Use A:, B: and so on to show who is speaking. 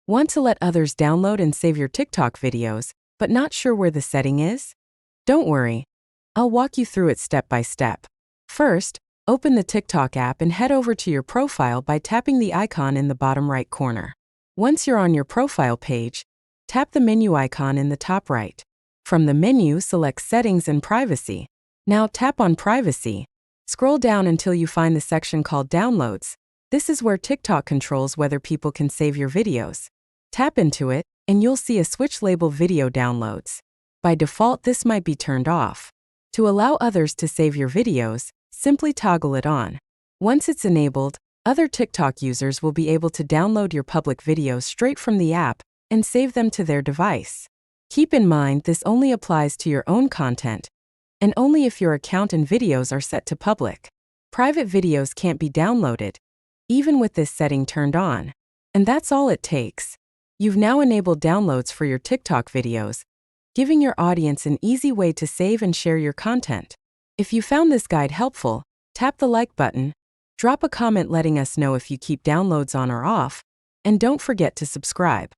A: Want to let others download and save your TikTok videos, but not sure where the setting is? Don't worry. I'll walk you through it step by step. First, open the TikTok app and head over to your profile by tapping the icon in the bottom right corner. Once you're on your profile page, tap the menu icon in the top right. From the menu, select Settings and Privacy. Now tap on Privacy. Scroll down until you find the section called Downloads. This is where TikTok controls whether people can save your videos. Tap into it, and you'll see a switch labeled Video Downloads. By default, this might be turned off. To allow others to save your videos, simply toggle it on. Once it's enabled, other TikTok users will be able to download your public videos straight from the app and save them to their device. Keep in mind this only applies to your own content, and only if your account and videos are set to public. Private videos can't be downloaded, even with this setting turned on. And that's all it takes. You've now enabled downloads for your TikTok videos, giving your audience an easy way to save and share your content. If you found this guide helpful, tap the like button, drop a comment letting us know if you keep downloads on or off, and don't forget to subscribe.